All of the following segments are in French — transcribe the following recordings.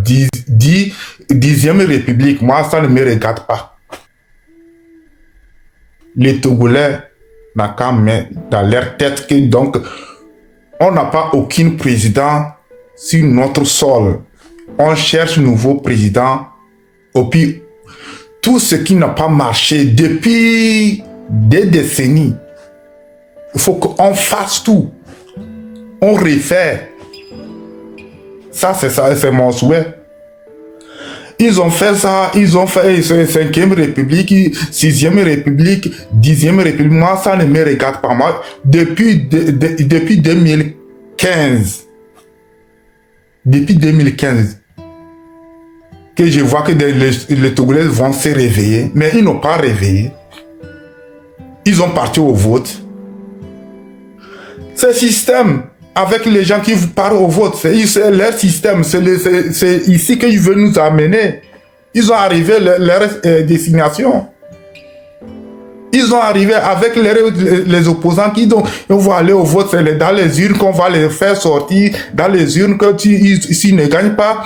10e République, moi, ça ne me regarde pas. Les Togolais n'ont qu'à mettre dans leur tête que donc, on n'a pas aucun président sur notre sol. On cherche un nouveau président. Et puis, tout ce qui n'a pas marché depuis des décennies, il faut qu'on fasse tout. On refait. Ça, c'est mon souhait. Ils ont fait ça, ils ont fait 5e République, 6e République, 10e République. Moi, ça ne me regarde pas. Moi, depuis 2015, que je vois que les Togolais vont se réveiller, mais ils n'ont pas réveillé. Ils ont parti au vote. Ce système, avec les gens qui partent au vote, c'est leur système, c'est ici qu'ils veulent nous amener. Ils ont arrivé à leur destination. Ils ont arrivé avec les opposants qui donc on va aller au vote, c'est dans les urnes qu'on va les faire sortir, dans les urnes que s'ils ne gagnent pas,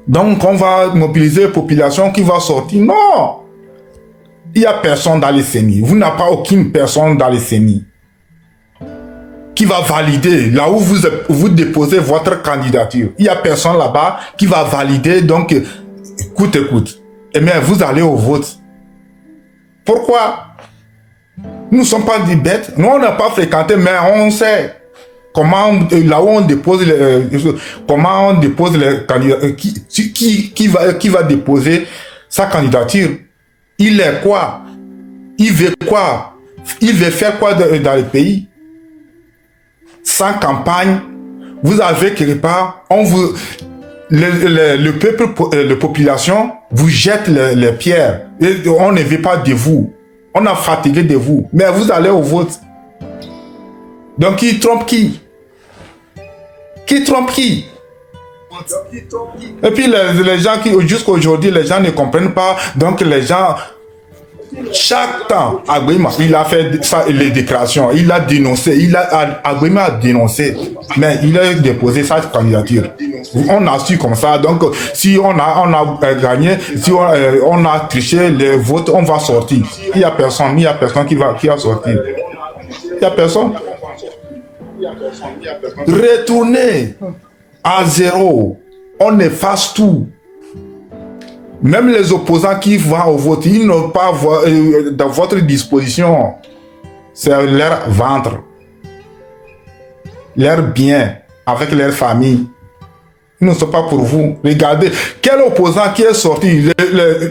donc on va mobiliser la population qui va sortir. Non! Il n'y a personne dans les CENI. Vous n'avez pas aucune personne dans les CENI qui va valider là où vous déposez votre candidature. Il n'y a personne là-bas qui va valider, donc écoute. Et bien vous allez au vote. Pourquoi? Nous ne sommes pas des bêtes. Nous, on n'a pas fréquenté, mais on sait comment, là où on dépose comment on dépose les candidatures, qui va déposer sa candidature. Il est quoi? Il veut quoi? Il veut faire quoi dans le pays? Sans campagne, vous avez quelque part, le peuple, la population vous jette les pierres. Et on ne veut pas de vous. On a fatigué de vous. Mais vous allez au vote. Donc, qui trompe qui? Qui trompe qui? Et puis, les gens qui, jusqu'à aujourd'hui, les gens ne comprennent pas. Donc, les gens, chaque temps, Agbima, il a fait ça, les déclarations, il a dénoncé, Agbima a dénoncé, mais il a déposé sa candidature. On a su comme ça, donc si on a gagné, si on a triché les votes, on va sortir. Il n'y a personne qui va sortir. Il n'y a personne. Retournez à zéro. On efface tout. Même les opposants qui vont au vote, ils n'ont pas dans votre disposition, c'est leur ventre, leur bien, avec leur famille. Ils ne sont pas pour vous. Regardez, quel opposant qui est sorti,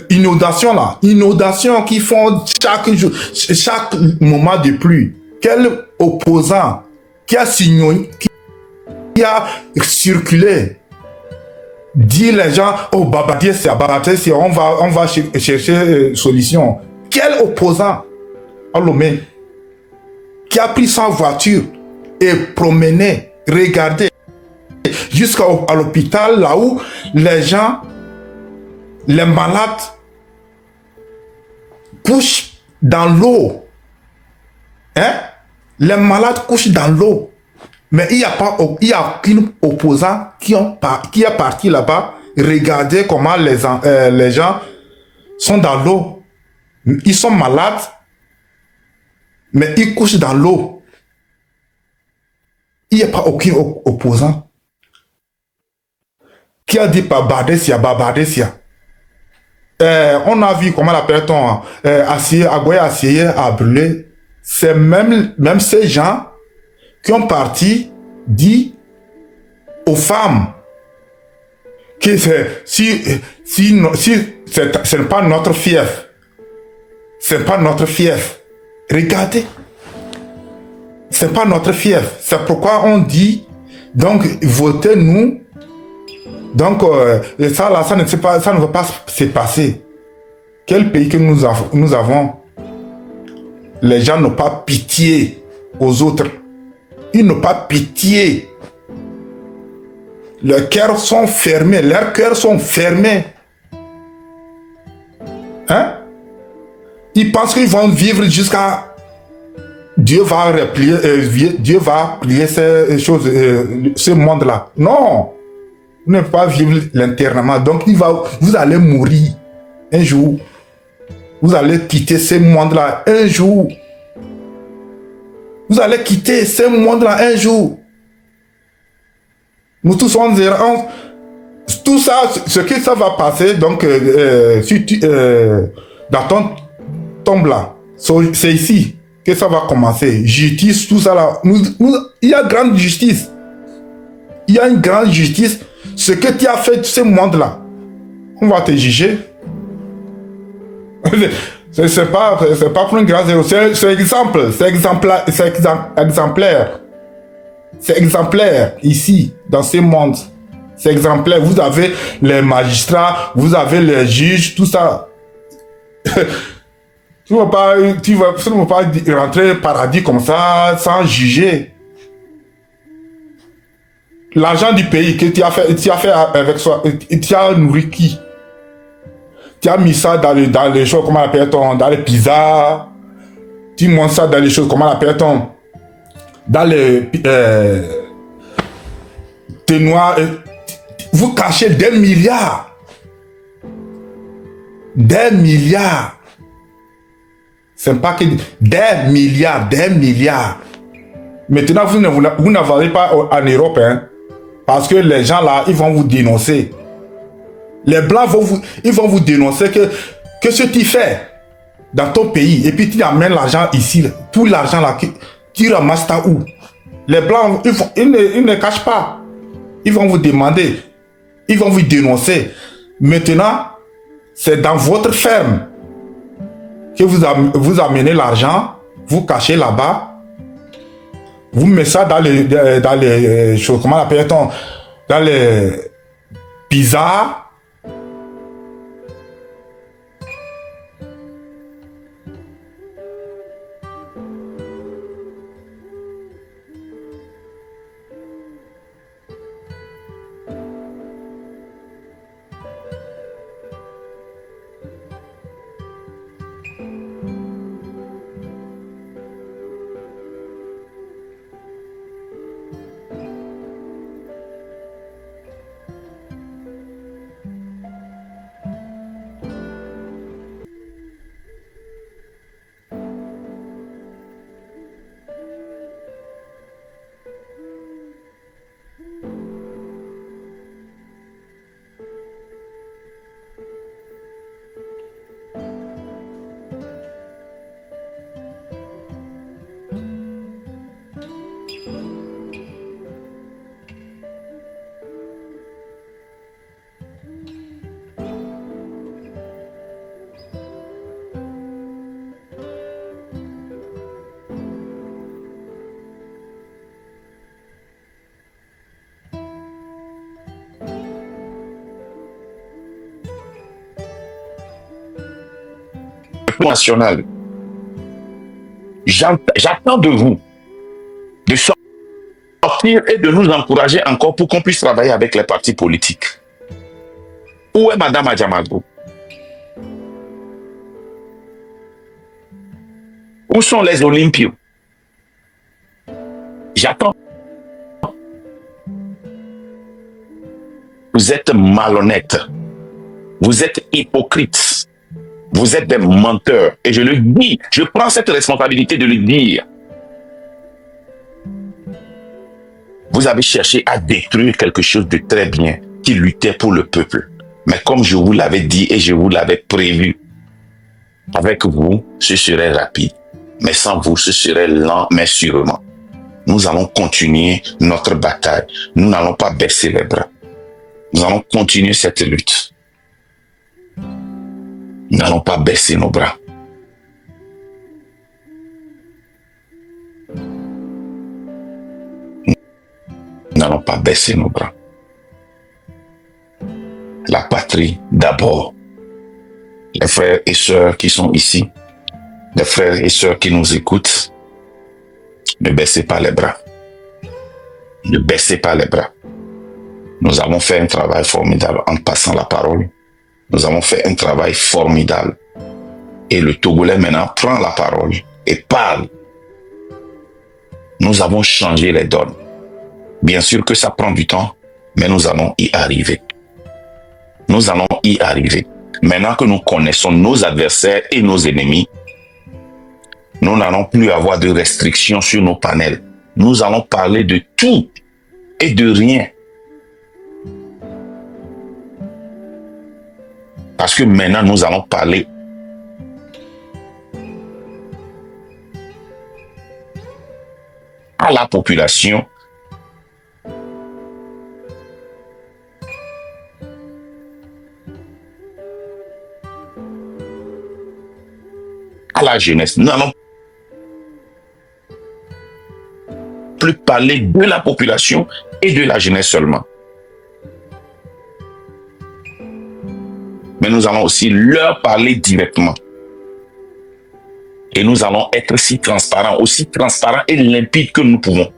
l'inondation là, inondation qui font chaque moment de pluie. Quel opposant qui a signé, qui a circulé, dit les gens, oh, Babadier, on va chercher solution. Quel opposant, Alomé, qui a pris sa voiture et promené, regardé, jusqu'à l'hôpital, là où les gens, les malades, couchent dans l'eau. Hein? Les malades couchent dans l'eau. Mais il n'y a aucun opposant qui est parti là-bas. Regardez comment les gens sont dans l'eau. Ils sont malades, mais ils couchent dans l'eau. Il n'y a pas aucun opposant qui a dit Babadessia. On a vu comment l'appelle-t-on, Agoye Assieye a brûlé. C'est même ces gens qui ont parti dit aux femmes que si ce n'est pas notre fief, c'est pas notre fief. Regardez, c'est pas notre fief. C'est pourquoi on dit donc votez-nous. Donc ça ne va pas se passer. Quel pays que nous avons? Les gens n'ont pas pitié aux autres. Ils n'ont pas pitié. Leurs cœurs sont fermés. Hein? Ils pensent qu'ils vont vivre jusqu'à... Dieu va plier ces choses, ce monde-là. Non. Vous ne pouvez pas vivre l'internement. Donc, vous allez mourir un jour. Vous allez quitter ce monde-là un jour. Vous allez quitter ce monde-là un jour. Nous tous sommes errants. Tout ça, ce que ça va passer, donc, dans ton tombe là, c'est ici que ça va commencer. Justice, tout ça là. Il y a grande justice. Il y a une grande justice. Ce que tu as fait, ce monde-là, on va te juger. C'est pas pour une grande zéro. C'est exemple. C'est exemplaire. C'est exemplaire ici, dans ce monde. C'est exemplaire. Vous avez les magistrats, vous avez les juges, tout ça. Tu ne vas pas rentrer au paradis comme ça, sans juger. L'argent du pays que tu as fait avec soi, tu as nourri qui? Tu as mis ça dans les choses, comment on appelle-t-on, dans les pizzas. Tu montes ça dans les choses, comment on appelle-t-on, dans les thé noirs. Vous cachez des milliards. Des milliards. C'est pas que des milliards. Maintenant, vous n'avez pas en Europe, hein, parce que les gens là, ils vont vous dénoncer. Les Blancs vont vous dénoncer que ce que tu fais dans ton pays, et puis tu amènes l'argent ici, tout l'argent là, tu ramasses ça où? Les Blancs, ils ne cachent pas. Ils vont vous demander, ils vont vous dénoncer. Maintenant, c'est dans votre ferme que vous amenez l'argent, vous cachez là-bas, vous mettez ça dans les choses, comment l'appelle-t-on, dans les pizzas. National. J'attends de vous de sortir et de nous encourager encore pour qu'on puisse travailler avec les partis politiques. Où est Madame Adjamagou? Où sont les Olympios? J'attends. Vous êtes malhonnêtes. Vous êtes hypocrites. Vous êtes des menteurs. Et je le dis, je prends cette responsabilité de le dire. Vous avez cherché à détruire quelque chose de très bien qui luttait pour le peuple. Mais comme je vous l'avais dit et je vous l'avais prévu, avec vous, ce serait rapide. Mais sans vous, ce serait lent, mais sûrement. Nous allons continuer notre bataille. Nous n'allons pas baisser les bras. Nous allons continuer cette lutte. Nous n'allons pas baisser nos bras. Nous n'allons pas baisser nos bras. La patrie d'abord. Les frères et sœurs qui sont ici, les frères et sœurs qui nous écoutent, ne baissez pas les bras. Ne baissez pas les bras. Nous avons fait un travail formidable en passant la parole. Nous avons fait un travail formidable. Et le Togolais maintenant prend la parole et parle. Nous avons changé les donnes. Bien sûr que ça prend du temps, Mais nous allons y arriver. Nous allons y arriver. Maintenant que nous connaissons nos adversaires et nos ennemis, nous n'allons plus avoir de restrictions sur nos panels. Nous allons parler de tout et de rien. Parce que maintenant, nous allons parler à la population à la jeunesse. Nous n'allons plus parler de la population et de la jeunesse seulement. Mais nous allons aussi leur parler directement. Et nous allons être aussi transparents et limpides que nous pouvons.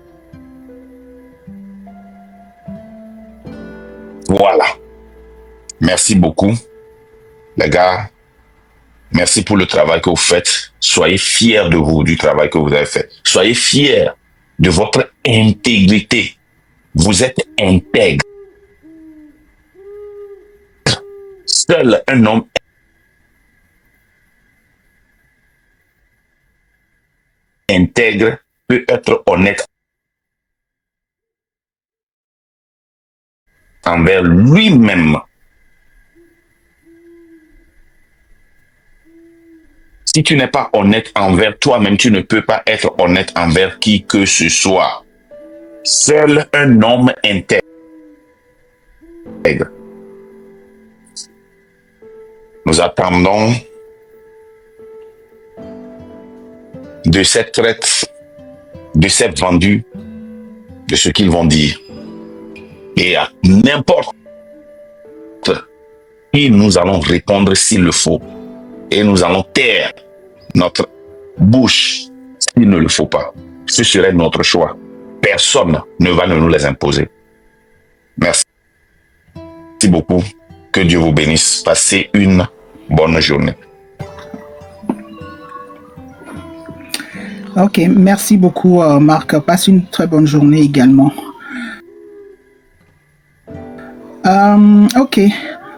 Voilà. Merci beaucoup, les gars. Merci pour le travail que vous faites. Soyez fiers de vous, du travail que vous avez fait. Soyez fiers de votre intégrité. Vous êtes intègre. Seul un homme intègre peut être honnête envers lui-même. Si tu n'es pas honnête envers toi-même, tu ne peux pas être honnête envers qui que ce soit. Seul un homme intègre Nous attendons de cette traite, de cette vendue, de ce qu'ils vont dire. Et à n'importe qui, nous allons répondre s'il le faut. Et nous allons taire notre bouche s'il ne le faut pas. Ce serait notre choix. Personne ne va nous les imposer. Merci beaucoup. Que Dieu vous bénisse. Passez une bonne journée. Ok, merci beaucoup Marc. Passe une très bonne journée également. Ok,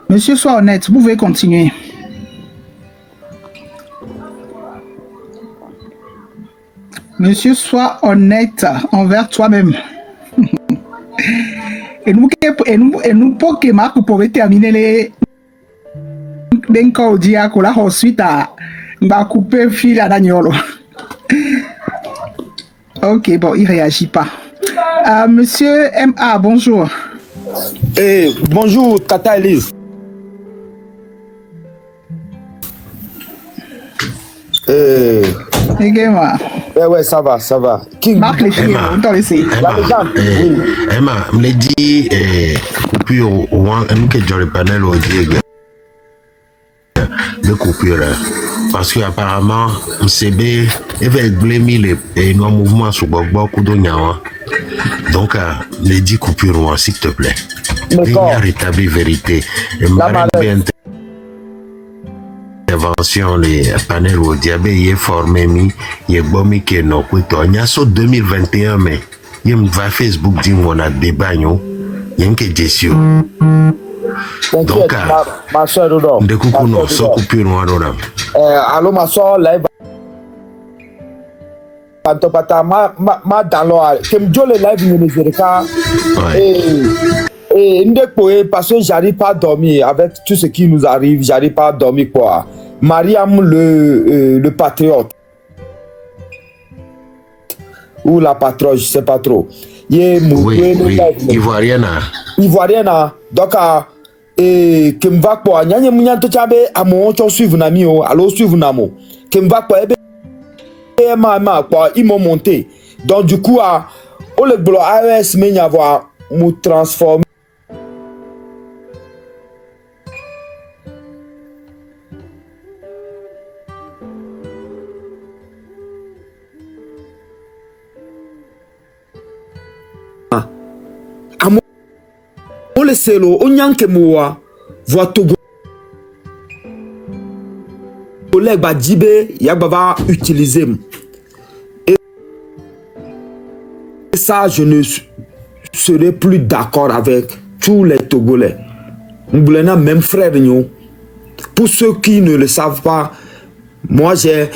monsieur, sois honnête, vous pouvez continuer. Monsieur, sois honnête envers toi-même. Et nous pour que Marc pourrait terminer les encore dire que là ensuite à va couper fil à Daniolo. Ok, bon, il réagit pas. Monsieur MA, bonjour. Bonjour, Tata Elise. Ouais, ça va. Marc les filles, on t'a laissé. Emma, me dit, coupure, nous que j'aurais pas de coupure. Parce que apparemment, MCB, il va blâmer les mouvements sur beaucoup de gens. Donc, me dit coupure, s'il te plaît. Il y a rétabli vérité. Intervention les panels au diabète il est formé il est bon qui est non quoi il y a so 2021 mais il va Facebook dit on a débat il y a que gestion donc ma soeur de coucou non so coupure non allô ma soeur live pata ma dans l'eau que me jole live ne zereka et parce que j'arrive pas à dormir avec tout ce qui nous arrive, j'arrive pas à dormir quoi. Mariam le patriote ou la patronne, je sais pas trop. Oui, Ivoirienne. Donc que me va quoi, nyanye munya to chabe amo cho suivre nami o, allo suivre namo. Que me va quoi ma quoi, ils m'ont monté. Donc du coup au le blo AES mais y avoir mu transformer le selo onyanke moa voit Togo collègue Badjibé Yababa utiliser et ça je ne serai plus d'accord avec tous les Togolais. M'boulena même frère nous. Pour ceux qui ne le savent pas, moi j'ai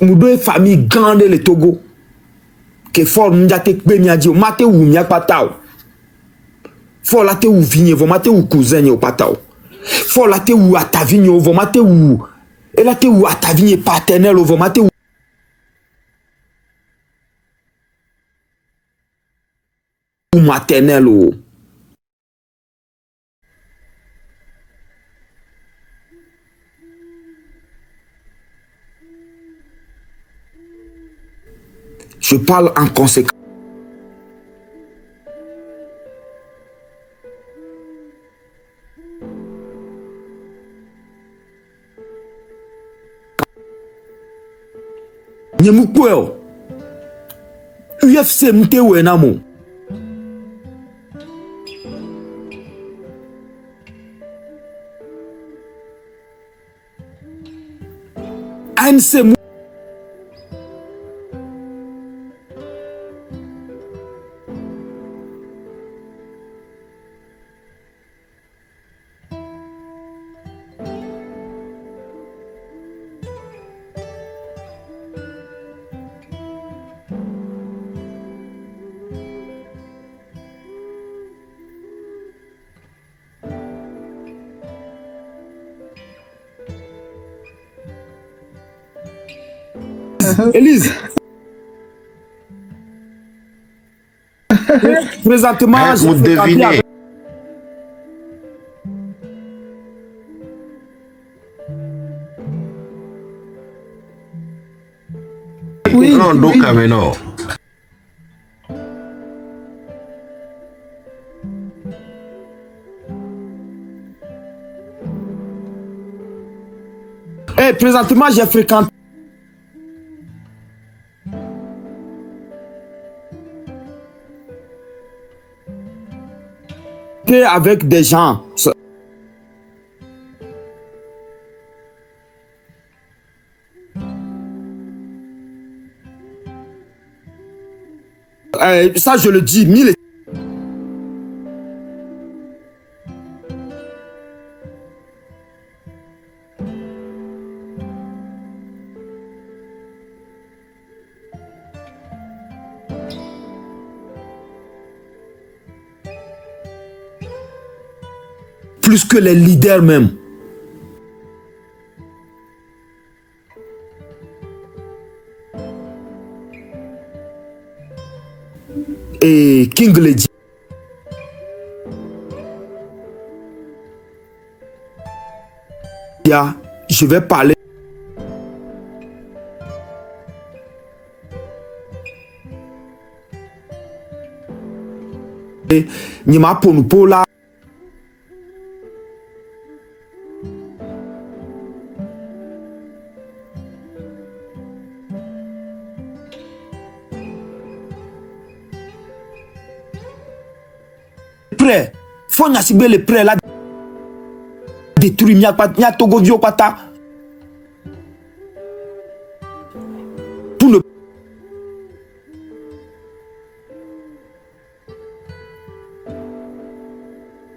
une famille grande le Togo. Que fort m'jate kbeniadi o mate ou m'yak patao. Fort la te ou vigne vo mate ou cousin au patao. Fort la te ou atavigne vo mate ou et la te ou atavigne paternel vo mate ou maternel ou. Je parle en conséquence. Nyemukweo. UFC mtewe namo. ANC Élise. Présentement, vous devinez. Oui, Non, donc, oui. mais non. Présentement, j'ai fréquenté avec des gens. Ça, je le dis, mille. Plus que les leaders même. Et King le dit. Je vais parler. Nima Ponupola. Prêt. Faut n'assiber le prêt là. Détruire Nya Togo Vio Pata. Pour ne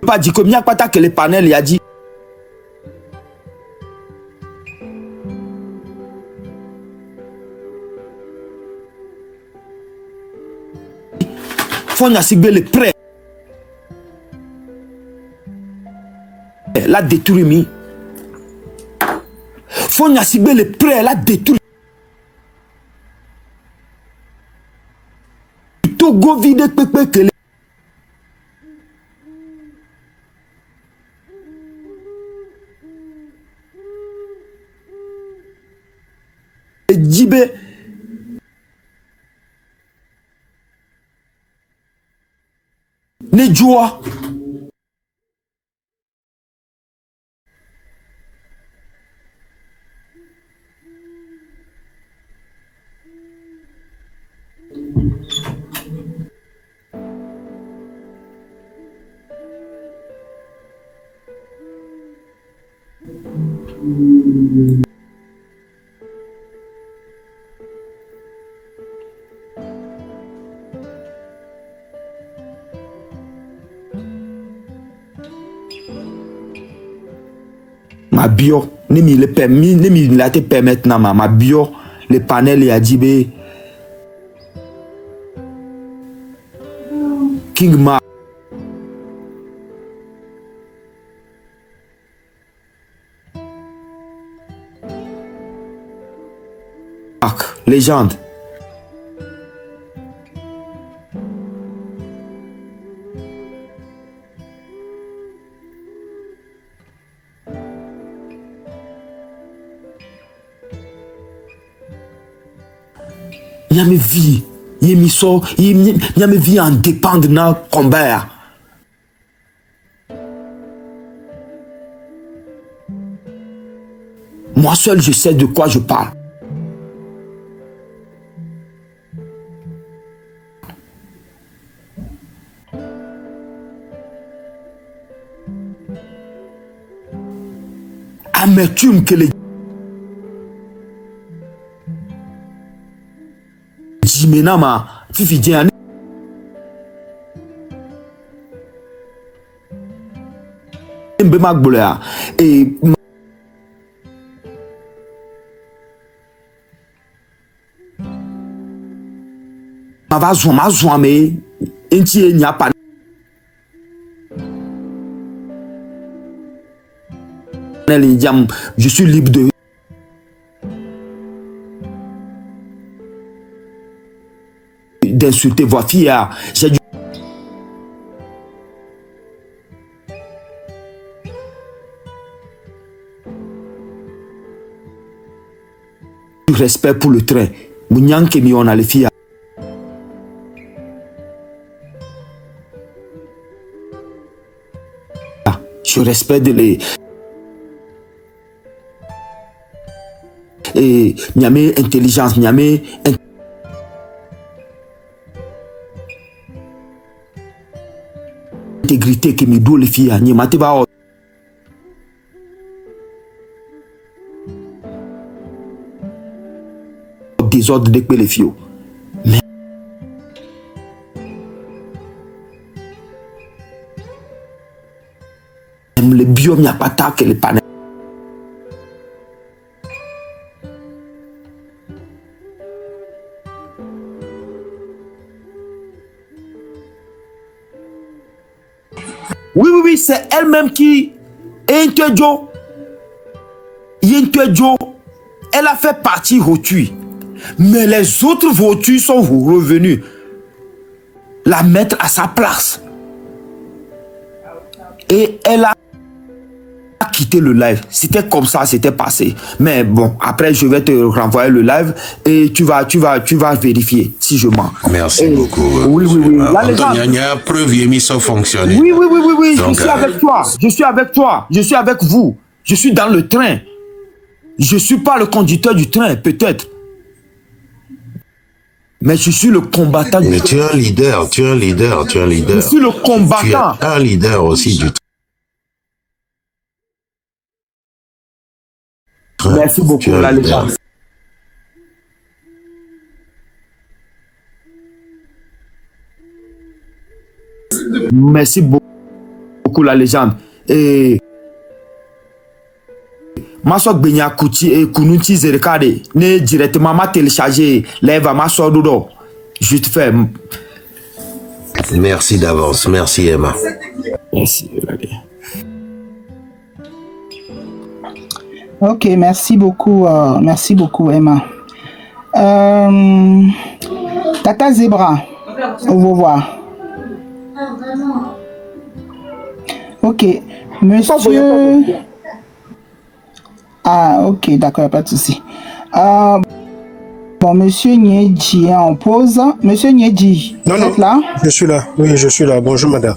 pas dire que Nya Pata que le panel y a dit. Faut n'assiber le prêt. La détruire mi. Faut n'assiber le prêt la détruire. Togo vide pepe que le Djibé ne joie. ma bio ne mi le permis ne mi la te permettre na ma bio le panel ya dibe King Mark légende. Il y a mes vies, il y a mes sorts, il y a mes vies en dépendent dans le combat. Moi seul, je sais de quoi je parle. Amertume que les Jimenama Fifi Diane Mbema Gbolea et ma zouan mais enti n'y a pas je suis libre de d'insulter votre fille. J'ai du respect pour le train. Mounyanke mi on a les filles. Je respecte les et Niamé intelligence, Niamé intégrité que me doit les filles, Niamate va désordre de les filles. Mais le biome n'y a pas tant que les panels. Oui, c'est elle-même qui est Intuejo. Elle a fait partie Rotui. Mais les autres voitures sont revenus la mettre à sa place. Et elle a quitté le live. C'était comme ça, c'était passé. Mais bon, après, je vais te renvoyer le live et tu vas vérifier si je mens. Merci beaucoup. Oui. Là, il y a preuve, l'émission fonctionne. Oui. Donc, je suis avec toi. Je suis avec toi. Je suis avec vous. Je suis dans le train. Je ne suis pas le conducteur du train, peut-être. Mais je suis le combattant. Mais tu es un leader. Je suis le combattant. Tu es un leader aussi du train. Merci beaucoup, la légende. Merci beaucoup, la légende. Et ma soeur Benya Kouti et Kounuti Zerekade ne directement m'a téléchargé lève à ma soeur Dodo. Je te fais. Merci d'avance. Merci Emma. Merci. Ok, merci beaucoup Emma. Tata Zebra, au revoir. Ok, monsieur. Ah, ok, d'accord, pas de souci. Bon, monsieur Niedji est en pause. Monsieur Niedji, vous êtes là? Je suis là. Oui, je suis là. Bonjour, madame.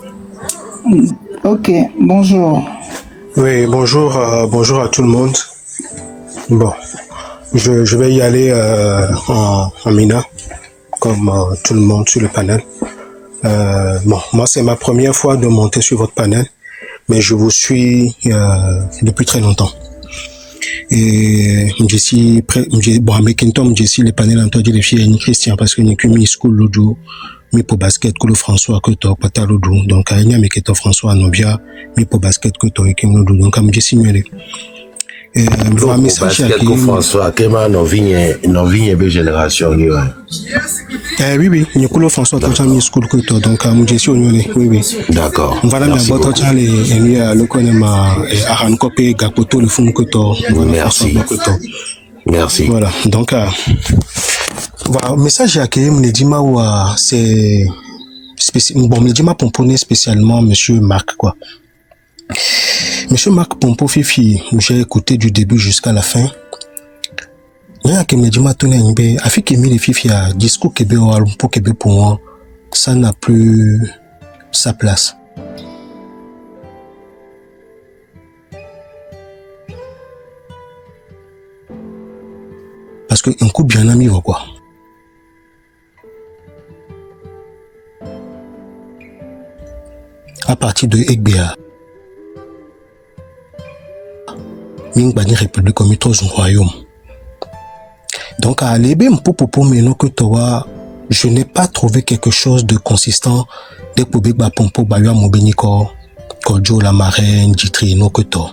Ok, bonjour. Oui, bonjour, bonjour à tout le monde. Bon, je vais y aller en Mina, comme tout le monde sur le panel. Bon, moi, c'est ma première fois de monter sur votre panel, mais je vous suis depuis très longtemps. Et je suis bon, avec Tom, je suis le panel entendu les filles et Christian parce que nous sommes school l'audio mi pour basket que le François que toi pataloudu donc il y a que toi François Nobia mi pour basket que toi qui me donc am signalé Pour basket que François Kema non vigne be génération ni ouais. Oui ni que le François toi mi school que toi donc am oui oui D'accord. Voilà mais votre temps les le connaît ma aran copé gapoto le fond que toi merci. Merci. Voilà donc voilà message à qui me dit ma c'est bon me dit ma pomponné spécialement monsieur Marc quoi. Monsieur Marc Pompo Fifi, j'ai écouté du début jusqu'à la fin. Il y a qui me dit maintenant afin que les Fifi a discours Québec pour Québec pour moi, ça n'a plus sa place. Parce que un coup bien ami quoi. À partir de Egbea, Ming Bani République comme un royaume. Donc à l'ébé pour maintenant que toi, je n'ai pas trouvé quelque chose de consistant dès que Big Pompo Bayua Mobeniko, Kodjo la marraine, Ditri non que toi.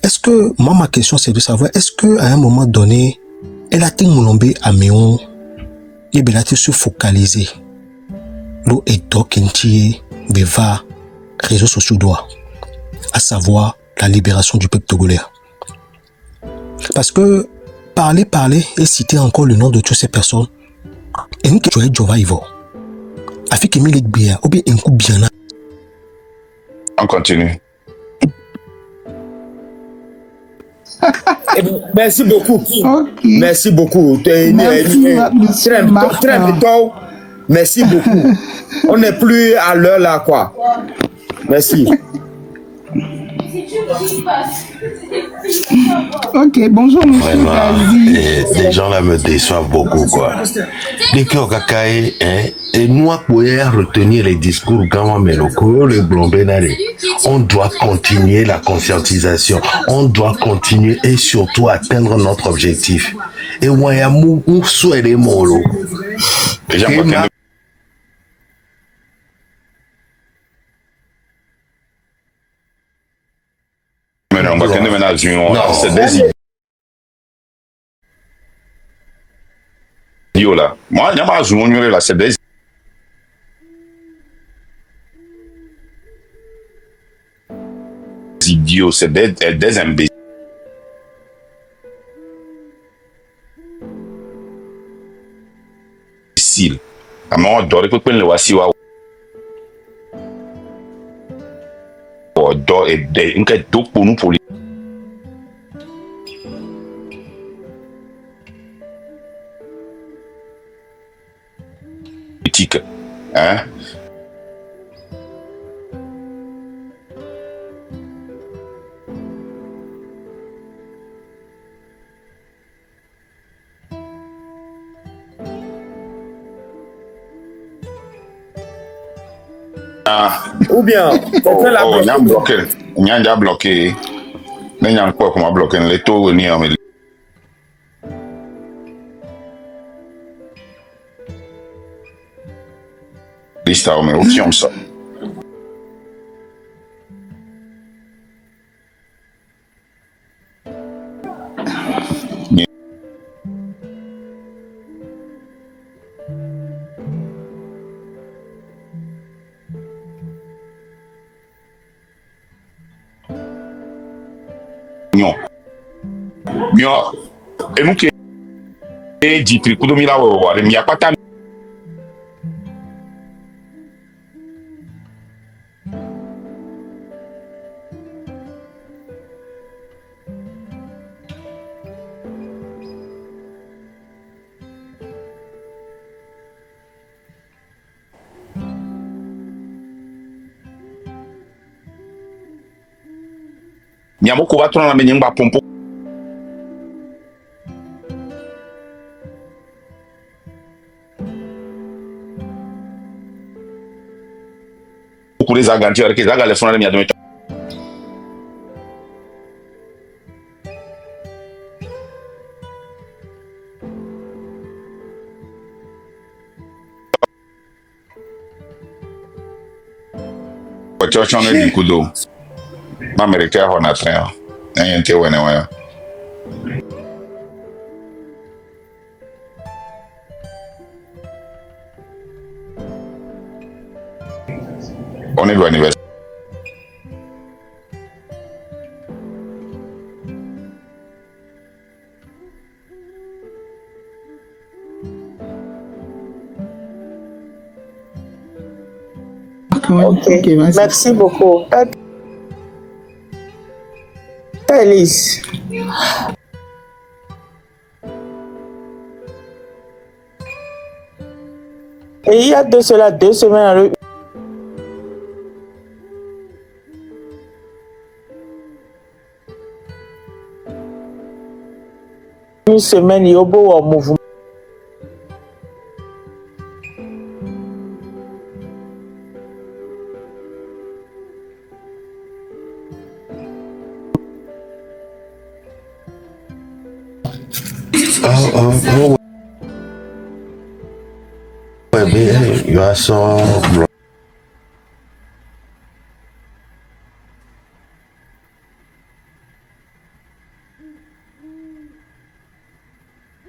Est-ce que moi ma question c'est de savoir est-ce que à un moment donné, elle a été moulombe à Méon, et bien là tu se focaliser. L'eau est dokinti beva réseaux sociaux doit, à savoir la libération du peuple togolais. Parce que parler et citer encore le nom de toutes ces personnes, et nous que tu es Jova Ivo, afin que Milik Bia, ou bien un coup bien. On continue. Merci beaucoup. Okay. Merci beaucoup. Merci beaucoup. On n'est plus à l'heure là, quoi. Merci. Ok, bonjour monsieur. Vraiment, les gens là me déçoivent beaucoup quoi. Dès que Okakai, et nous pouvons retenir les discours Gama Meloko, le Blombenale. On doit continuer la conscientisation, on doit continuer et surtout atteindre notre objectif. Et Wayamu, on souhaite les molos. C'est des idiots là. Moi, il n'y a pas de là, c'est des idiots, c'est des imbéciles. À un moment donné, il faut le voir si on doit aider, on peut tout pour nous pour politique, hein? Ou bien, on a bloqué. On a déjà bloqué. Mais il y a encore comment bloquer les taux ni en liste mais option ça. Non. Bien. Et nous qui dit que nous là il n'y a pas tant Nyamoko va tourner la menyemba pompo. Pour les agantis, avec les agales, les fonds de miadome. church on the kudo. America on a train. And you when I on it anniversary. Ok, vas-y. Merci beaucoup. Elise. Et il y a de cela 2 semaines, une semaine, il y a beau en mouvement. Oh, baby, you are so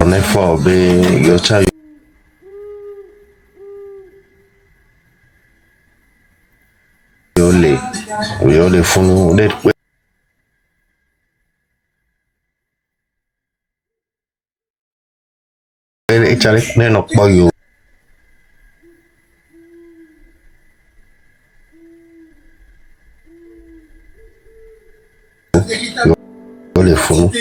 on est fort, baby, your child. We only follow that. Echale neno boyo. Le fond.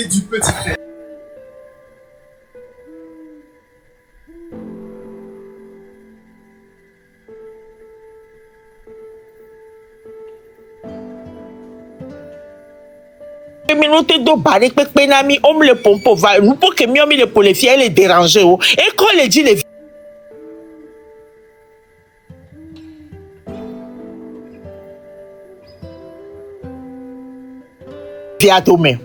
Minute do barek pek penami om le pompo va nous pour que miomi le pour les filles les déranger et quand les dit les via demain.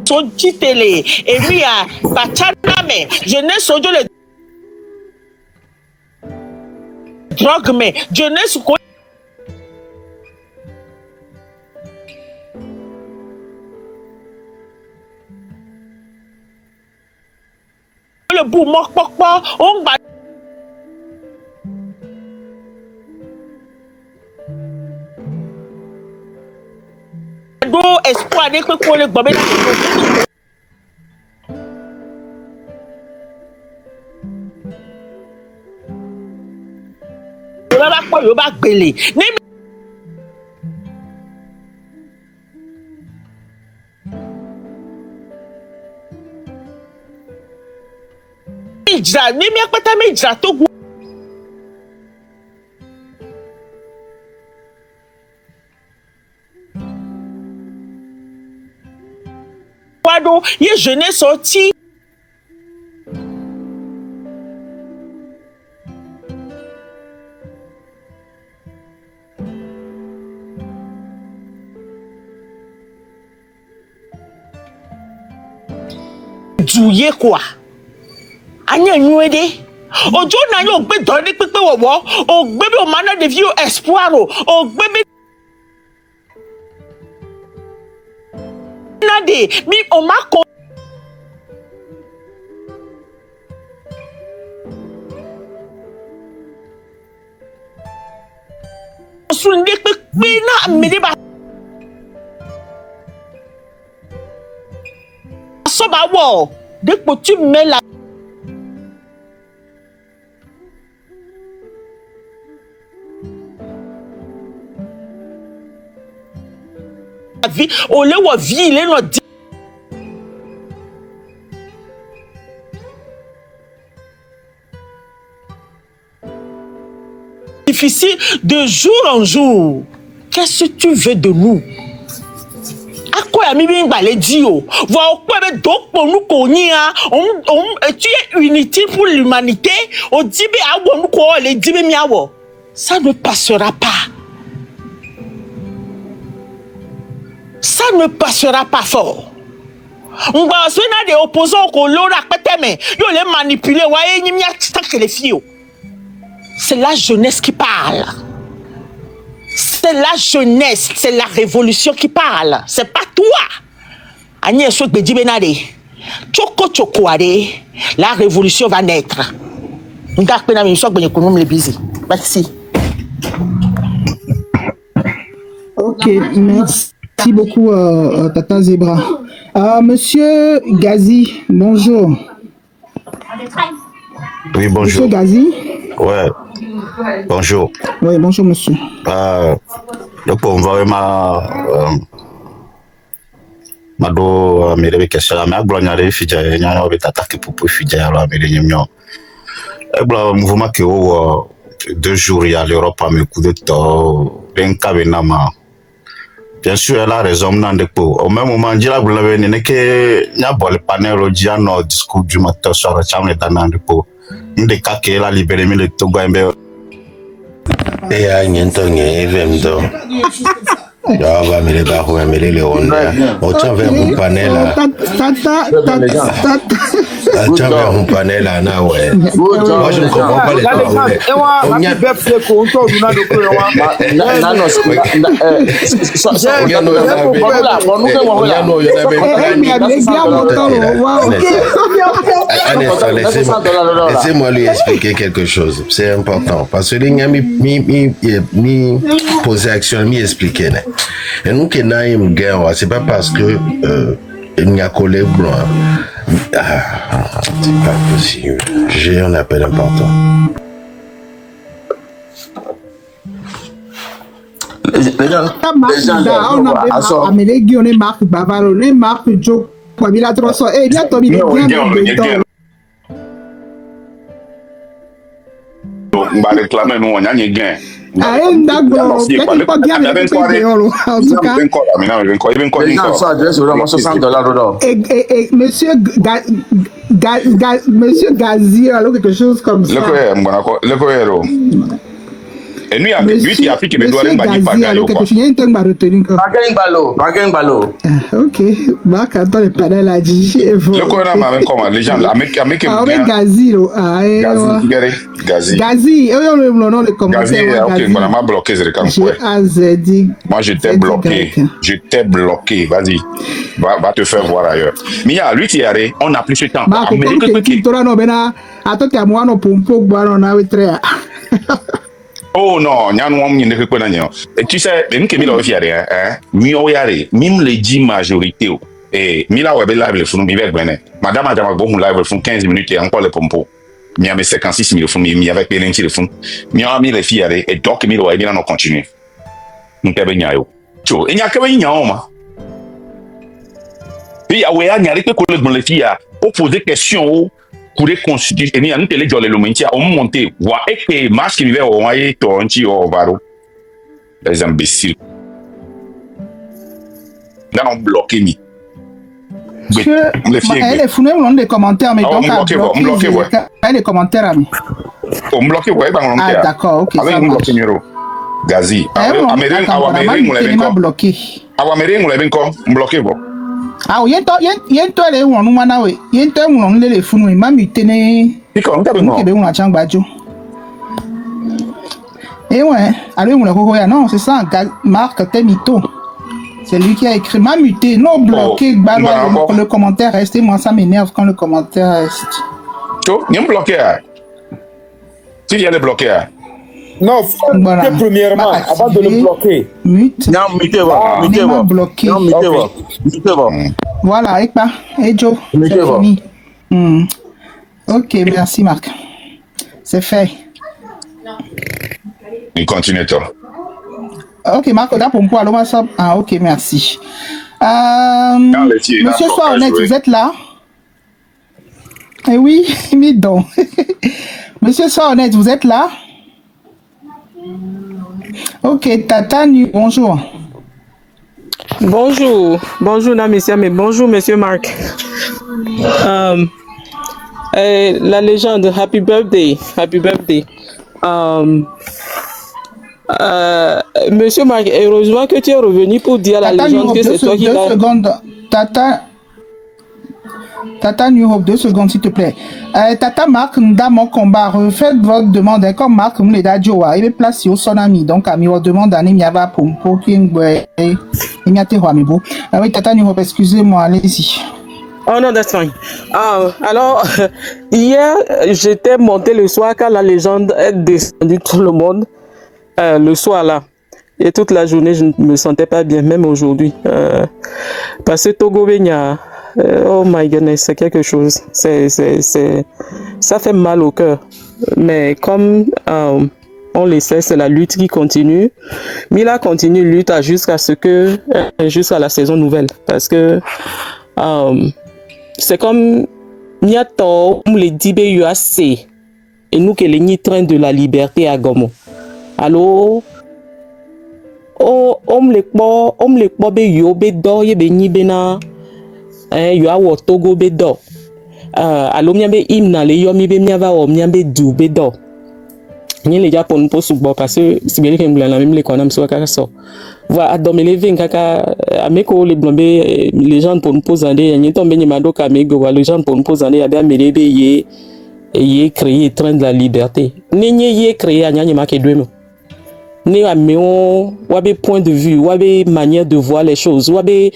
Son titélé et lui a bachaname jeunesse audio le drogue mais jeunesse quoi le bout mort on va espoir de que pour le gommer yo ba gbele ni ija ni mi apata mi ija to Wado, ye jeunesse sorti. Douye quoi? Anya nyuede. Ojo na yo gbe doni pepe wowo. O gbebe o mana de vieux espoir o gbebe nade mi o ma ko sunde pepe na mi de ba so ba wo depo tu mets la vie o le wo vie le no difficile de jour en jour. Qu'est-ce que tu veux de nous? À quoi mi bien balé dit o? Voir quoi be donc pour nous connaître tu es unité pour l'humanité. O dit be a wo nous ko le dit be mi awo. Ça ne passera pas. ça ne passera pas fort. On va se des opposants qu'on l'aura pété, mais ils les manipuler. C'est la jeunesse qui parle. C'est la jeunesse, c'est la révolution qui parle. C'est pas toi. Agnès Soukbedi Benade. Tchoko Tchoko Ade. La révolution va naître. Merci. Ok, merci beaucoup, Tata Zebra. Monsieur Gazi, bonjour. Oui, bonjour. Monsieur Gazi. Ouais. Bonjour. Oui, bonjour, monsieur. Donc, on va mado amere ke sala ma glo nyare fija nyanya obi tataki popo fija ya amere nyemyo ebla mouvement ke o 2 jours il y a l'Europe à me coup de temps ben kabenama bien sûr elle a raison nan de po au même moment dira glo be ne ke nya bol panel o dia no discours du matin sur chambre nan de po inde ka ke la libérer mi le togo embe e a nyento nye evemdo ya va me le bajo me le onda o chave un panela chave un panela na ouais moi je ne comprends pas les temps on y a laissez-moi lui expliquer quelque chose, c'est important parce que il a mi poser action mi expliquer. Et nous qui n'aimons guerre, c'est pas parce que il y a collé blanc. C'est pas possible. J'ai un appel important. Les gens on va réclamer nous on a gagné gain. Monsieur Gazi, alors quelque chose comme ça. Et lui, il a fait que mes doigts ne pas gagner. Ok, Marc, attends, le panel a dit. Le corona m'a comment les gens, Gazi, Gazi, le commentaire. Ok, on m'a bloqué, moi, je t'ai bloqué. Vas-y, va te faire voir ailleurs. Mais il y a lui qui est on a plus de temps. Oh non, et tu sais, même que Mila fiare, hein, même les 10 majorité, et Mila Webe live le fond, madame a bon live le fond 15 minutes et encore le pompo. Mi a mis 56 000 fonds, mi avec Pénenti le fond. Mi a mis les fiare, et donc Mila Webe n'a pas continué. Nous t'avons dit, il n'y a que un homme. Puis, il y a un arrêté que les filles pour poser question. Pour les constituer, et nous télé jolé le maintien, on monte, voit et que masque qui vivait au moyen torrenti au varo. Les imbéciles. Là, on bloque mi. Elle est fournie dans les commentaires, mais donc on bloque les commentaires. On bloque, ouais, ah d'accord, ok. Avec un bloqué numéro. Gazi. Américain, on l'a bloqué. Américain, on l'a bloqué, bon. Ah oui, yento le wonu mana we. Yento wonu le funu ma mitene. Iko nta be no. Kebe wonu achang bajo. Eh ouais, allez wonu koko ya non, c'est ça Marc Temito. C'est lui qui a écrit ma muté, non bloqué le commentaire reste moi ça m'énerve quand le commentaire reste. To, ni bloqué. Tu viens de bloquer. Non, voilà. Premièrement, avant de le bloquer. Mute. Non, mutez-vous. Bloqué. Non, mutez-vous. Voilà, et pas. Et Joe, c'est fini. Ok, merci Marc. C'est fait. Il continue toi. Ok, Marc, là pour moi, alors ça. Ah, ok, merci. Monsieur Sois honnête, vous êtes là? Eh oui, mais donc. Monsieur Sois honnête, vous êtes là? Ok, Tatani, bonjour. Bonjour, monsieur, mais bonjour, monsieur Marc. La légende, happy birthday. Monsieur Marc, heureusement que tu es revenu pour dire à la Tata légende New que Hope, c'est toi qui deux l'as. secondes. Tata New Hope, 2 secondes, s'il te plaît. Tata Marc, dans mon combat, refaites votre demande. Comme Marc, nous les dadjoa, il est placé au son ami. Donc, à mi demande à Nimiava pour qu'il y ait oui, Tata New Hope, excusez-moi, allez-y. Oh non, that's fine. Alors, hier, j'étais monté le soir quand la légende est descendue tout le monde. Le soir là. Et toute la journée, je ne me sentais pas bien, même aujourd'hui. Parce que Togo Benya, oh my goodness, c'est quelque chose. Ça fait mal au cœur. Mais comme on le sait, c'est la lutte qui continue. Mila continue lutte jusqu'à la saison nouvelle. Parce que c'est comme Niato, les Dibé UAC, et nous qui les train de la liberté à Gomo. Alors, on me les be yo be do ye be ni bena yo awo Togo be do alo mia be imna le yo mi be mia va o mia be du be do ni le japon po subo parce que si bien que me la même les konam so kaka so va adome le vin kaka ameko le blombe les gens pour nous poser ni tombe ni mando kamego les gens pour nous poser ya be merebe ye créer train de la liberté ni ye créer anya ni ma ke dwemo ni améon wabe point de vue wabe manière de voir les choses wabe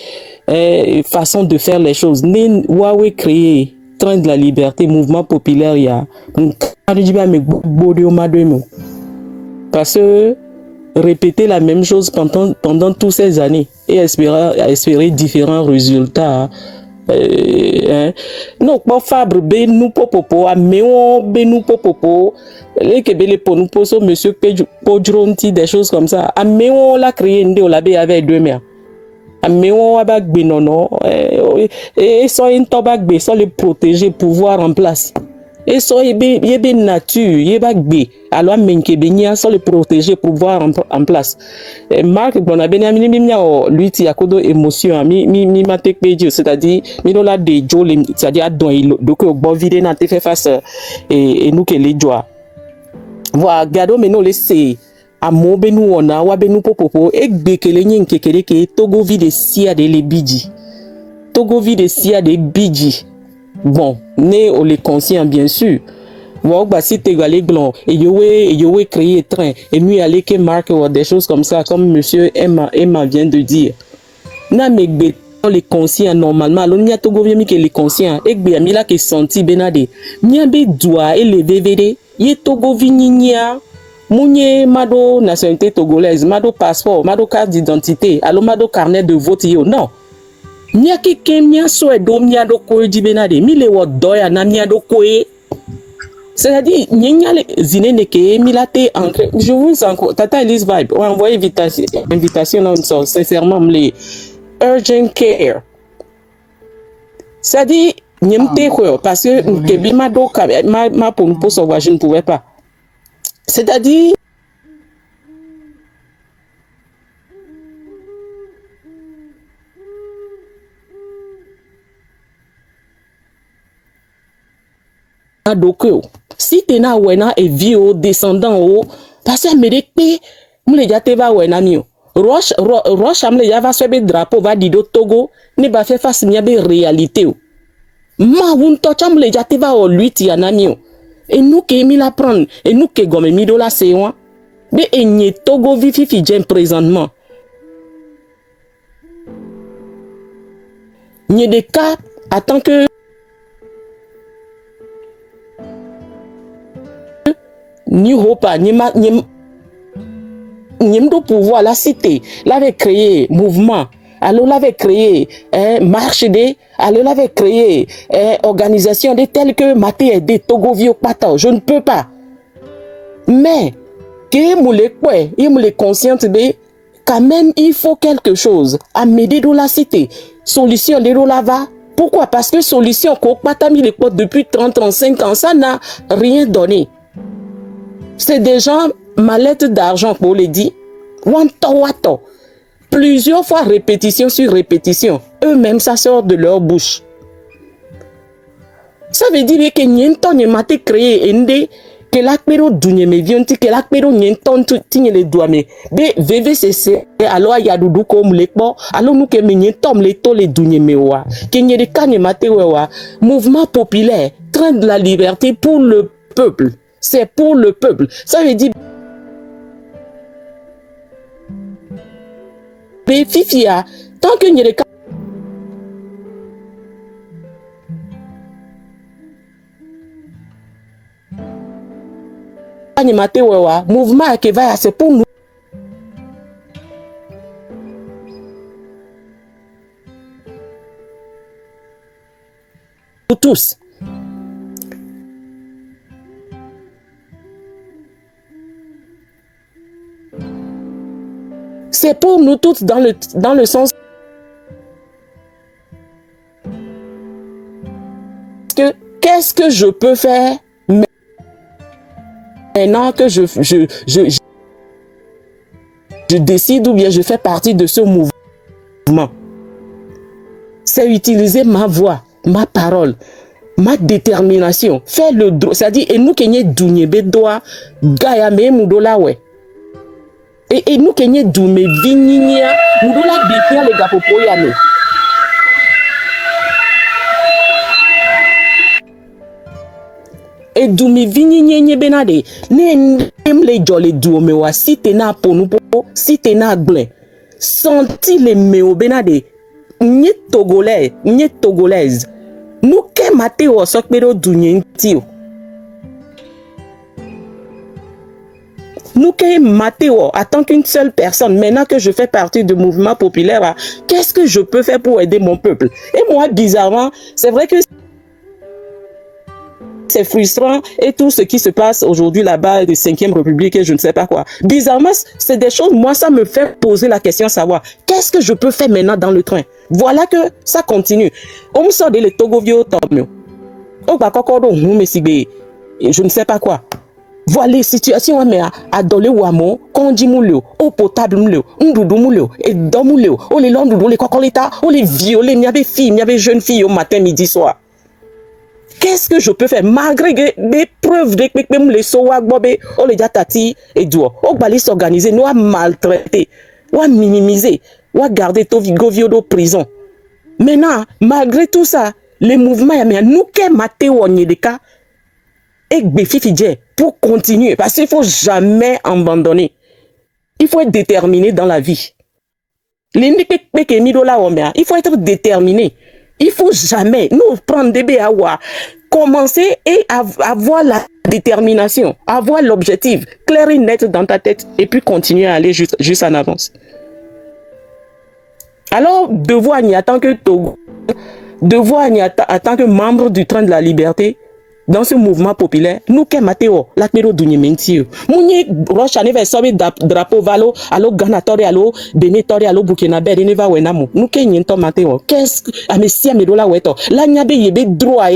façon de faire les choses ni wawe créer train de la liberté mouvement populaire ya parce que répéter la même chose pendant toutes ces années et espérer différents résultats non pas Fabre be nous popopo améon be nous popopo les kebele pour nous poser monsieur Podronti des choses comme ça améon la créé ndé la be avec 2 mères améon abak be non et so une tobak be so le protéger pouvoir en place et so yebe nature yeba be alors menke benya so le protéger pouvoir en place Marc bon abena mi lui ti akodo émotion mi matek pedio c'est-à-dire mi no la de jole c'est-à-dire don donc bon vide na te fait face et nous que les joie voilà gado mais non laisser amo be nous on a wa be nous popopo e gbe kele nyin kekele ke Togo vide sia de les bidji Togo vide sia de bidji bon né on les conscient bien sûr bon bah si t'es galé blanc et yowe créer train et nous aller que Marc ou des choses comme ça comme monsieur Emma vient de dire na megbe les conscients normalement alors n'y a Togo vient que les conscients et gbe mi la que senti benade nya be doit élever vede ye Togo vignia mounye mado nationalité togolaise mado passeport mado carte d'identité alors mado carnet de vote yo non nya ke kemia so edo nya do ko di benade mi le wo doya na nya do ko c'est-à-dire nya le zinene ke mi la te ancré je vous encore tata Elise Vibe on envoie invitation là on sincèrement les urgent care c'est-à-dire nyemte ko parce que ke bi mado ma pour nous savoir je ne pouvais pas c'est-à-dire si tu na wena et vieux descendant au parce que me mule jate va wena mio roche amle ya va swebe drapeau va dido Togo ne ba fait face mia be réalité ma wun to chamle jate va o lui ti anamio et nous qui mi la prendre et nous qui gomme mi do la sewa be enye Togo vifi jem présentement ni de cas attend que ni hopa ni do pouvoir la cité l'avait créé mouvement alors l'avait créé marche des alors l'avait créé organisation de telles que maté des Togo vieux pata je ne peux pas mais que moule quoi il moule consciente de quand même il faut quelque chose à m'aider dans la cité solution de lava pourquoi parce que solution ko pata mi les potes depuis 30-35 ans ça n'a rien donné. C'est des gens mallettes d'argent pour les dire. Plusieurs fois répétition sur répétition. Eux-mêmes, ça sort de leur bouche. Ça veut dire que n'y a pas créé que la pero dunye me vionti que la pero nyenton tinye le douame be VVCC alors ya dudu comme le po alors nous que me nyentom le to le dunye me wa que nye de kanye mate wa mouvement populaire train de la liberté pour le peuple, c'est pour le peuple, ça veut dire be fifia tant que nye de mouvement qui va c'est pour nous tous. C'est pour nous tous dans le sens que qu'est-ce que je peux faire maintenant que je décide ou bien je fais partie de ce mouvement. C'est utiliser ma voix, ma parole, ma détermination, faire le droit, c'est-à-dire et nous qui n'y dougne bedoa gaya me mudola we. Et nous qui n'y doume vigninia mudola bipia les gapopoyane. Et doume vigninia benade ne le jolé doume wa si tena ponupo si tena glen senti les meo benade ni togolais ni togolaise nous que maté o sokbero dougne ntio nous que maté o en tant qu'une seule personne maintenant que je fais partie du mouvement populaire, qu'est-ce que je peux faire pour aider mon peuple? Et moi bizarrement c'est vrai que c'est frustrant et tout ce qui se passe aujourd'hui là-bas de 5e République et je ne sais pas quoi. Bizarrement, c'est des choses, moi ça me fait poser la question savoir qu'est-ce que je peux faire maintenant dans le train. Voilà que ça continue. On me sort de les Togovio Tomio. Je ne sais pas quoi. Voilà les situations mais à doler wamo, kondi moulio, eau potable moulio, ndoudou moulio, et dom moulio, oh les londoudou, les cocolita, oh les violets, il y avait filles, il y avait jeunes filles au matin, midi, soir. Qu'est-ce que je peux faire malgré des preuves de que même les soak bobé on les tati et doit on va s'organiser nous maltraiter ou minimiser ou garder to vigovio de prison. Maintenant malgré tout ça les mouvements y nous que maté wonye de cas et béfifidje pour continuer parce qu'il faut jamais abandonner. Il faut être déterminé dans la vie. Il faut être déterminé. Il faut jamais nous prendre des béawa, commencer et avoir la détermination, avoir l'objectif clair et net dans ta tête et puis continuer à aller juste en avance. Alors, devoir en tant que Togo, devoir en tant que membre du train de la liberté, dans ce mouvement populaire, nous qui Matteo, la Mero Dunyementio, Mouni Rochane va sauver drapeau valo, allo Ganatori, allo Benetori, allo Burkinabe, Reneva Wenamo, nous qui Niento Matteo, qu'est-ce que Amesia Medola Weto, la Nyabe Yebe droit,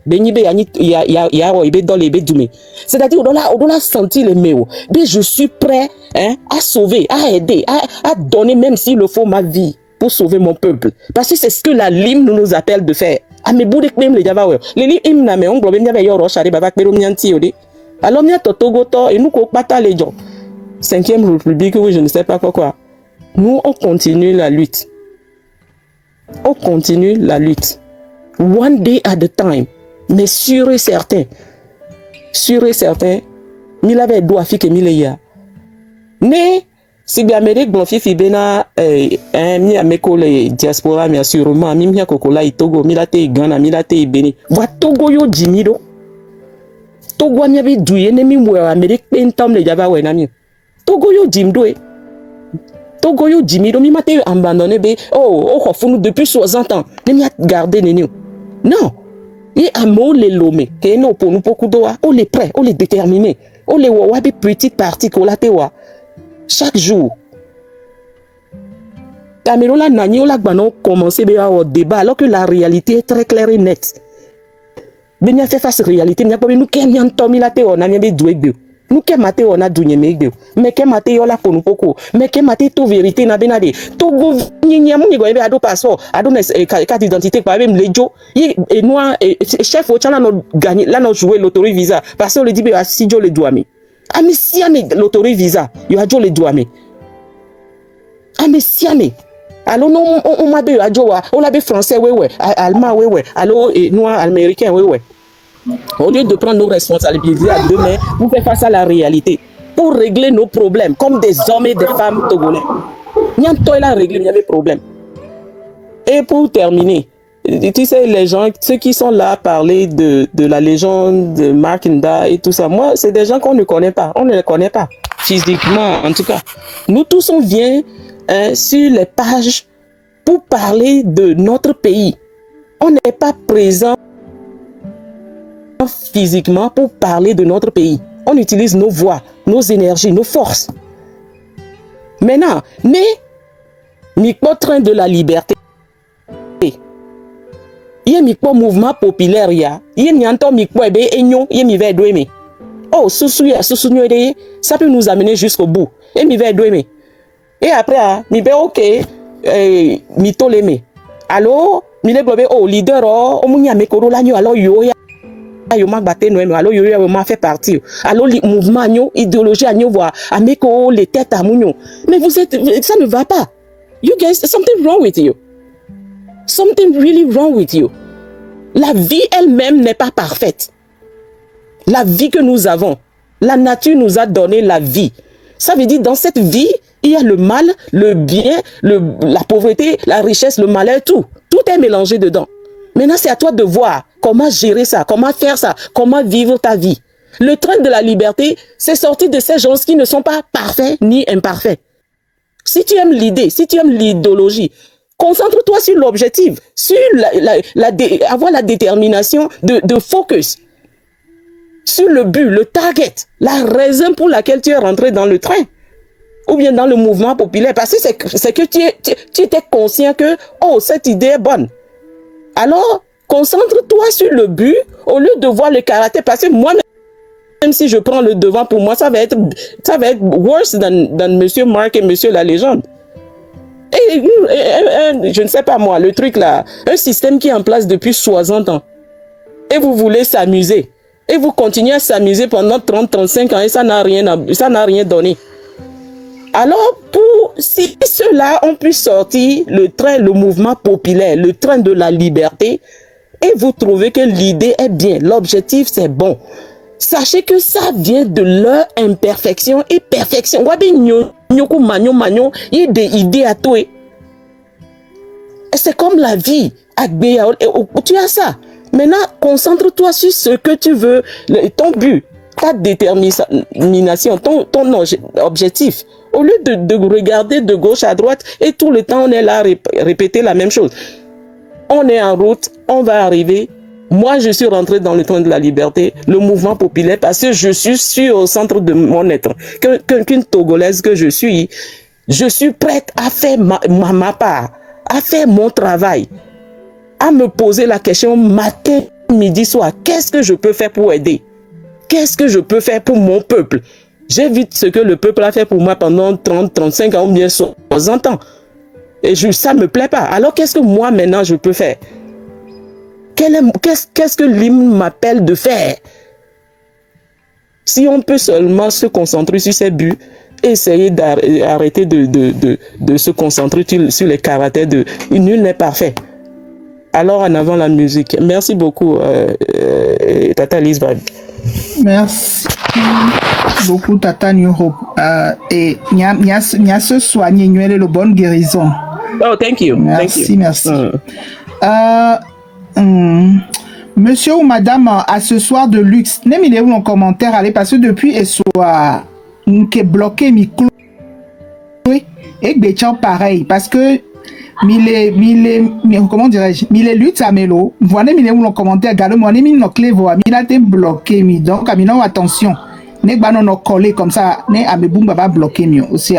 Benibe Yebe dans les Bédoumé. C'est-à-dire, on doit sentir les méos. Mais je suis prêt à sauver, à aider, à donner, même s'il le faut, ma vie pour sauver mon peuple. Parce que c'est ce que la Lime nous appelle de faire. Ah mais boudek même les java les li imna me on globe nyave yo rochari baba pero nyanti odi alors nya totogo to et nous ko pata les gens 5e République oui je ne sais pas quoi nous on continue la lutte one day at a time mais sûr et certain mila ve do afike mile ya ne si bien Amérique bon fifi bena mi ameko le diaspora mi sûrement mi mia kokola itogo mi la te Ghana mi la te Bénin wa Togo yo jimido Togo mi abi duye ne mi mwe Amérique pentom le java we na mi Togo yo jimdo Togo yo jimido mi mate abandonné be oh funu depuis 60 ans ne mi a gardé nenu non et amo le lome ke no pour nous beaucoup doa on les prêt on les déterminé on les wa bi petite partie ko la te wa chaque jour. Cameroun la nani ou la gbano commencer au débat alors que la réalité est très claire et nette. Benya fait face à la réalité, n'y a pas nous qui n'y entomi la théo, n'a n'y a doué. nous que maté on a douné megde mais que maté yo la pour nous poko mais que maté tout vérité na benade tout gouvernement ni go ebe ado passeport ado carte d'identité pa même lejo et noir et chef au chana no gagner là no jouer l'autorité visa parce que le dit be si jo le douami ami si ami l'autorité visa yo a jo le douami ami si ami alors non on m'a be a jo wa on la be français ouais allemand ouais alors noir américain ouais. Au lieu de prendre nos responsabilités à deux mains, vous faites face à la réalité pour régler nos problèmes comme des hommes et des femmes togolais. Il y a réglé, il y avait problème. Et pour terminer, tu sais, les gens, ceux qui sont là à parler de la légende de Makinda et tout ça, moi, c'est des gens qu'on ne connaît pas. On ne les connaît pas physiquement, en tout cas. Nous tous, on vient sur les pages pour parler de notre pays. On n'est pas présent physiquement pour parler de notre pays. On utilise nos voix, nos énergies, nos forces. Maintenant, mais Mikpo train de la liberté. Il y a Mikpo mouvement populaire ya. Il y a Mikpo ebe enyo, il y a doueme. Oh, ça peut nous amener jusqu'au bout. Et mi va doueme. Et après, mi be ok, mi toleme. Alors, mi le globe oh leader oh, omunya mekoro la nyo alors yo ya. Alors yo m'a fait partie alors le mouvement nyo idéologie à nyo voir ameko les têtes à mounio mais vous êtes ça ne va pas you guys something wrong with you something really wrong with you la vie elle-même n'est pas parfaite la vie que nous avons la nature nous a donné la vie ça veut dire dans cette vie il y a le mal le bien la pauvreté la richesse le malheur tout est mélangé dedans. Maintenant, c'est à toi de voir comment gérer ça, comment faire ça, comment vivre ta vie. Le train de la liberté, c'est sortir de ces gens qui ne sont pas parfaits ni imparfaits. Si tu aimes l'idée, si tu aimes l'idéologie, concentre-toi sur l'objectif, sur avoir la détermination de focus sur le but, le target, la raison pour laquelle tu es rentré dans le train ou bien dans le mouvement populaire. Parce que c'est que tu étais conscient que, oh, cette idée est bonne. Alors, concentre-toi sur le but au lieu de voir le caractère. Parce que moi, même si je prends le devant, pour moi, ça va être worse than Monsieur Mark et Monsieur la légende. Et je ne sais pas moi, le truc là, un système qui est en place depuis 60 ans. Et vous voulez s'amuser. Et vous continuez à s'amuser pendant 30-35 ans et ça n'a rien donné. Alors, si ceux-là ont pu sortir le mouvement populaire, le train de la liberté, et vous trouvez que l'idée est bien, l'objectif c'est bon, sachez que ça vient de leur imperfection et perfection. Il y a des idées à toi. C'est comme la vie. Tu as ça. Maintenant, concentre-toi sur ce que tu veux, ton but, ta détermination, ton objectif. Au lieu de regarder de gauche à droite et tout le temps on est là à répéter la même chose. On est en route, on va arriver. Moi, je suis rentré dans le train de la liberté, le mouvement populaire, parce que je suis au centre de mon être. Qu'une Togolaise que je suis prête à faire ma part, à faire mon travail, à me poser la question matin, midi, soir. Qu'est-ce que je peux faire pour aider? Qu'est-ce que je peux faire pour mon peuple? J'évite ce que le peuple a fait pour moi pendant 30, 35 ans ou bien 60 ans. Et ça ne me plaît pas. Alors qu'est-ce que moi maintenant je peux faire? Qu'est-ce que l'hymne m'appelle de faire? Si on peut seulement se concentrer sur ses buts, essayer d'arrêter de se concentrer sur les caractères de... Nul n'est parfait. Alors en avant la musique. Merci beaucoup, Tata Lisbeth. Merci beaucoup, Tata New Hope. Et il y a ce soigné, le bonne guérison. Oh, thank you. Merci. Monsieur ou madame, à ce soir de luxe, n'aimez où en commentaire, allez, parce que depuis et soir, qui est bloqué, et béchant pareil, parce que comment dirais-je, mille luttes à mélo, voilà, où en commentaire, regardez, moi, mille clé, voilà, mille a été bloqué, donc, attention, n'est pas non collé comme ça, n'est à mes boum, va bloquer mieux, aussi,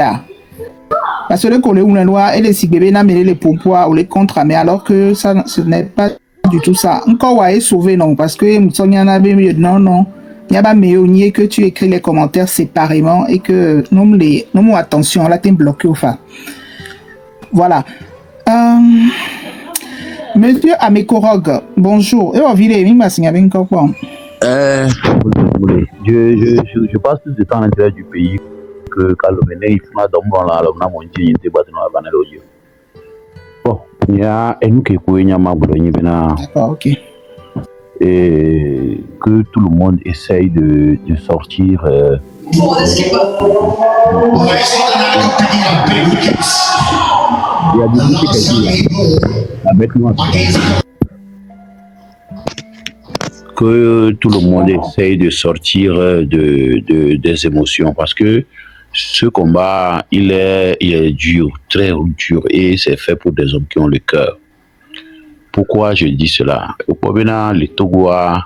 parce que le collé ou la loi, et les si bébés n'a mêlé les pourpois ou les contrats, mais alors que ça, ce n'est pas du tout ça. Encore ouais sauvé non parce que Moussoni en avait mieux non Il y a pas meilleur que tu écris les commentaires séparément et que nous attention, là t'es bloqué au fa. Voilà. Monsieur Amekorog, bonjour. Et on vit les mêmes avec quoi? Je passe plus de temps à l'intérieur du pays que quand le mené il faut dans la montagne il te bat dans la banane au lieu. Bon, il y a un qui est D'accord, ok. Et que tout le monde essaye de sortir. Il y a des que tout le monde essaye de sortir des émotions parce que ce combat il est dur, très dur et c'est fait pour des hommes qui ont le cœur. Pourquoi je dis cela? Au Pobena, les Togois,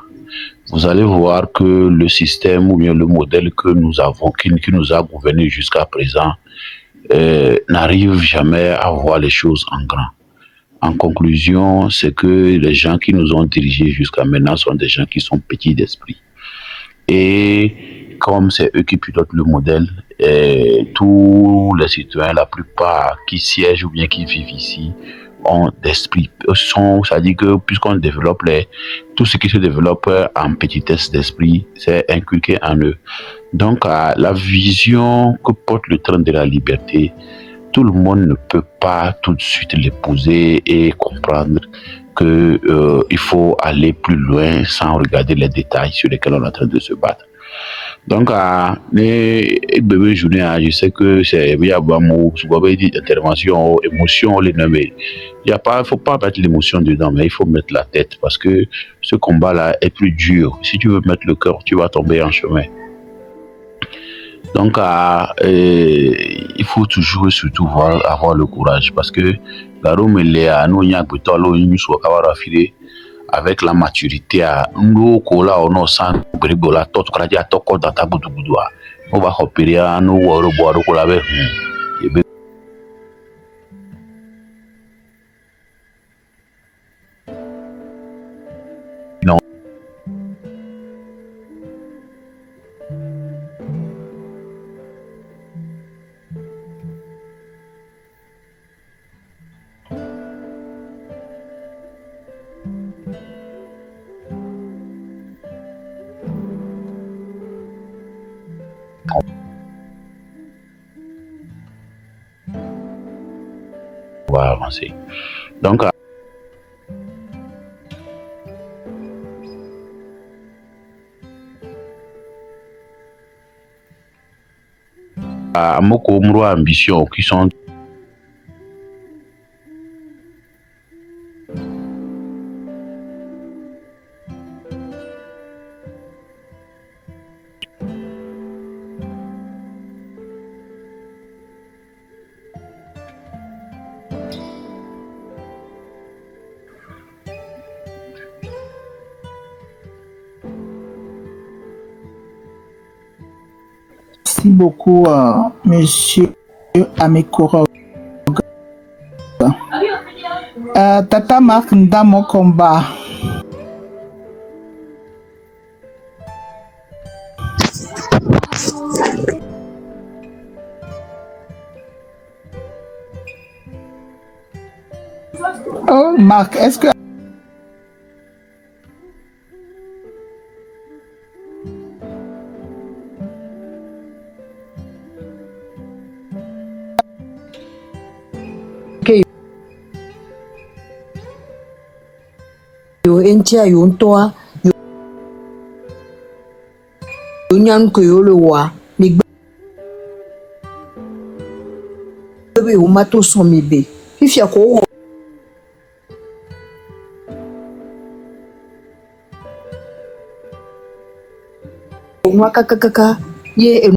vous allez voir que le système ou bien le modèle que nous avons, qui nous a gouverné jusqu'à présent, n'arrive jamais à voir les choses en grand. En conclusion, c'est que les gens qui nous ont dirigés jusqu'à maintenant sont des gens qui sont petits d'esprit. Et comme c'est eux qui pilotent le modèle, tous les citoyens, la plupart qui siègent ou bien qui vivent ici, ont d'esprit. C'est-à-dire que puisqu'on développe tout ce qui se développe en petitesse d'esprit, c'est inculqué en eux. Donc, la vision que porte le train de la liberté, tout le monde ne peut pas tout de suite l'épouser et comprendre que il faut aller plus loin sans regarder les détails sur lesquels on est en train de se battre. Donc, les bébés journées, je sais que c'est il y a des intervention, émotion, les nommer. Il faut pas mettre l'émotion dedans, mais il faut mettre la tête parce que ce combat-là est plus dur. Si tu veux mettre le cœur, tu vas tomber en chemin. Donc, il faut toujours et surtout avoir le courage parce que avec la maturité à nous kola ono san brigola tot kraja toko data budu budua on va opérer à nous woro boiro kola be non on va avancer. Donc, à Moko Muro ambition qui sont Merci beaucoup, monsieur Amekorog. Tata Marc Ndamo Komba. Oh, Marc, est-ce que yo entia yo ntoa yo nyan ko yo le wa mi gbe o mato son mi be fifia ko nwa kakakaka ye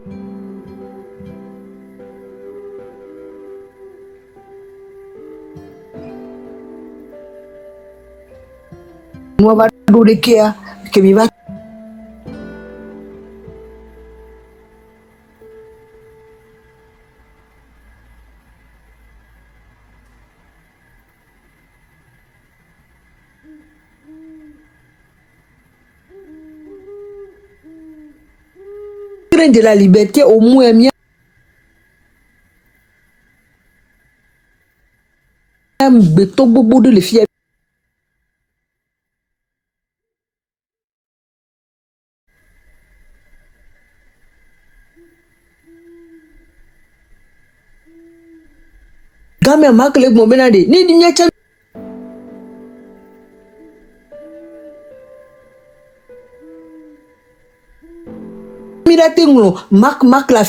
nwa ba do de kia ke mi ba train de la liberté au moins mieux. Beto bobo de les filles. Gamé makle mo benade ni di nyacha miratinglo mak la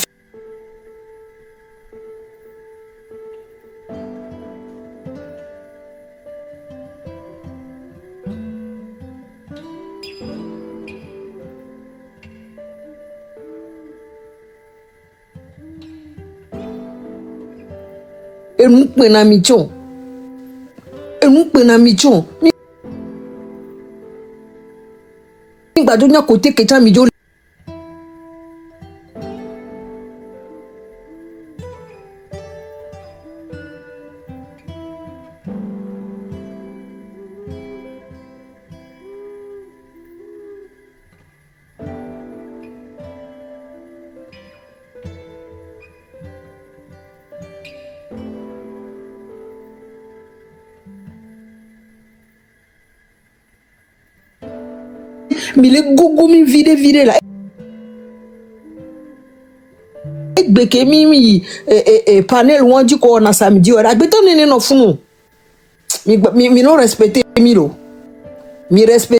et nous prenons mission. Et nous prenons mission. Ni ba dunya côté que tu mijo. Mais les gougou mi vide là. Beke mi panel wanji ko na samedi ora beto nene no funu. Mi non respecter mi lo. Mi respect